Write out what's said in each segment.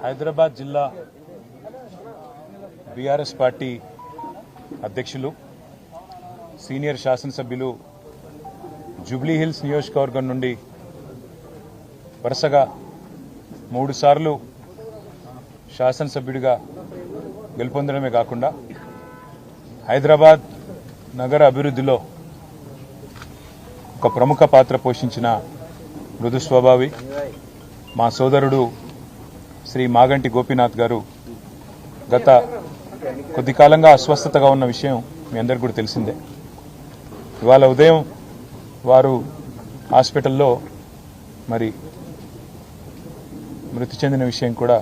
హైదరాబాద్ జిల్లా BRS party అధ్యక్షులు senior శాసనసభ్యులు జూబ్లీ హిల్స్ నియోజకవర్గం నుండి వరుసగా 3 సార్లు శాసనసభ్యుడిగా గెలుపొందడమే కాకుండా హైదరాబాద్ నగర అభివృద్ధిలో ఒక ప్రముఖ పాత్ర పోషించిన మృదు స్వభావి మా సోదరుడు శ్రీ మాగంటి గోపీనాథ్ గారు గత కొద్ది కాలంగా అస్వస్థతగా ఉన్న విషయం మీ అందరికీ కూడా తెలిసిందే. ఇవాళ ఉదయం వారు హాస్పిటల్లో మరి మృతి చెందిన విషయం కూడా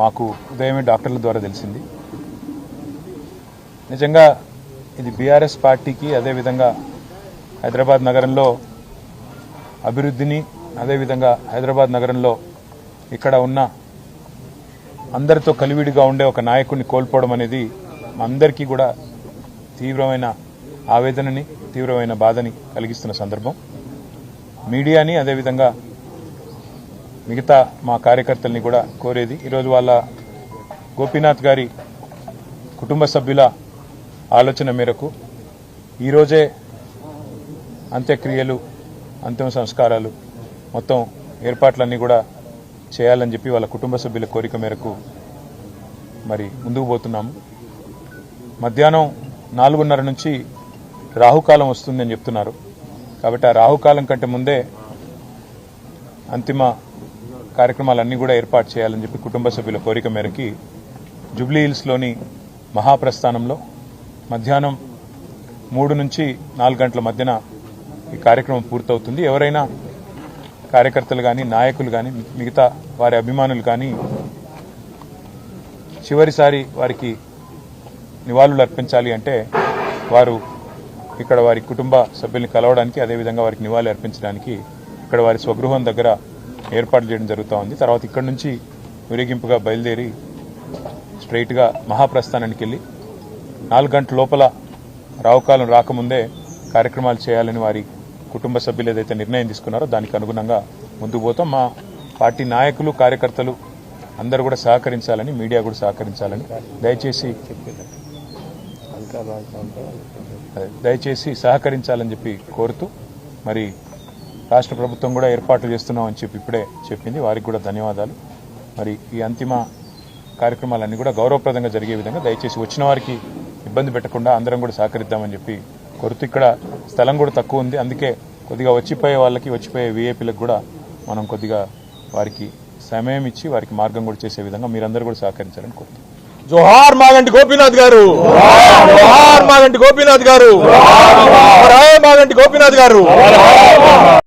మాకు ఉదయమే డాక్టర్ల ద్వారా తెలిసింది. నిజంగా ఇది బీఆర్ఎస్ పార్టీకి, అదేవిధంగా హైదరాబాద్ నగరంలో అభివృద్ధిని, అదేవిధంగా హైదరాబాద్ నగరంలో ఇక్కడ ఉన్న అందరితో కలివిడిగా ఉండే ఒక నాయకుడిని కోల్పోవడం అనేది మా అందరికీ కూడా తీవ్రమైన ఆవేదనని, తీవ్రమైన బాధని కలిగిస్తున్న సందర్భం. మీడియాని, అదేవిధంగా మిగతా మా కార్యకర్తల్ని కూడా కోరేది, ఈరోజు వాళ్ళ గోపీనాథ్ గారి కుటుంబ సభ్యుల ఆలోచన మేరకు ఈరోజే అంత్యక్రియలు, అంతిమ సంస్కారాలు మొత్తం ఏర్పాట్లన్నీ కూడా చేయాలని చెప్పి వాళ్ళ కుటుంబ సభ్యుల కోరిక మేరకు మరి ముందుకు పోతున్నాము. మధ్యాహ్నం 4:30 నుంచి రాహుకాలం వస్తుందని చెప్తున్నారు. కాబట్టి ఆ రాహుకాలం కంటే ముందే అంతిమ కార్యక్రమాలన్నీ కూడా ఏర్పాటు చేయాలని చెప్పి కుటుంబ సభ్యుల కోరిక మేరకి జూబ్లీ హిల్స్లోని మహాప్రస్థానంలో మధ్యాహ్నం 3 నుంచి 4 గంటల మధ్యన ఈ కార్యక్రమం పూర్తవుతుంది. ఎవరైనా కార్యకర్తలు కానీ, నాయకులు కానీ, మిగతా వారి అభిమానులు కానీ చివరిసారి వారికి నివాళులు అర్పించాలి అంటే వారు ఇక్కడ వారి కుటుంబ సభ్యుల్ని కలవడానికి, అదేవిధంగా వారికి నివాళులు అర్పించడానికి ఇక్కడ వారి స్వగృహం దగ్గర ఏర్పాట్లు చేయడం జరుగుతూ ఉంది. తర్వాత ఇక్కడ నుంచి ఊరేగింపుగా బయలుదేరి స్ట్రైట్గా మహాప్రస్థానానికి వెళ్ళి 4 గంటల లోపల రావుకాలం రాకముందే కార్యక్రమాలు చేయాలని వారి కుటుంబ సభ్యులు ఏదైతే నిర్ణయం తీసుకున్నారో దానికి అనుగుణంగా ముందుకు పోతాం. మా పార్టీ నాయకులు, కార్యకర్తలు అందరూ కూడా సహకరించాలని, మీడియా కూడా సహకరించాలని దయచేసి సహకరించాలని చెప్పి కోరుతూ, మరి రాష్ట్ర ప్రభుత్వం కూడా ఏర్పాట్లు చేస్తున్నామని చెప్పి ఇప్పుడే చెప్పింది. వారికి కూడా ధన్యవాదాలు. మరి ఈ అంతిమ కార్యక్రమాలన్నీ కూడా గౌరవప్రదంగా జరిగే విధంగా దయచేసి వచ్చిన వారికి ఇబ్బంది పెట్టకుండా అందరం కూడా సహకరిద్దామని చెప్పి కోరుతూ, ఇక్కడ స్థలం కూడా తక్కువ ఉంది, అందుకే కొద్దిగా వచ్చిపోయే వాళ్ళకి, వచ్చిపోయే వీఐపీలకు కూడా మనం కొద్దిగా వారికి సమయం ఇచ్చి వారికి మార్గం కూడా చేసే విధంగా మీరందరూ కూడా సహకరించాలని కోరుతున్నాం. జోహార్ మాగంటి గోపీనాథ్ గారు, జోహార్ మాగంటి గోపీనాథ్ గారు, మాగంటి గోపీనాథ్ గారు.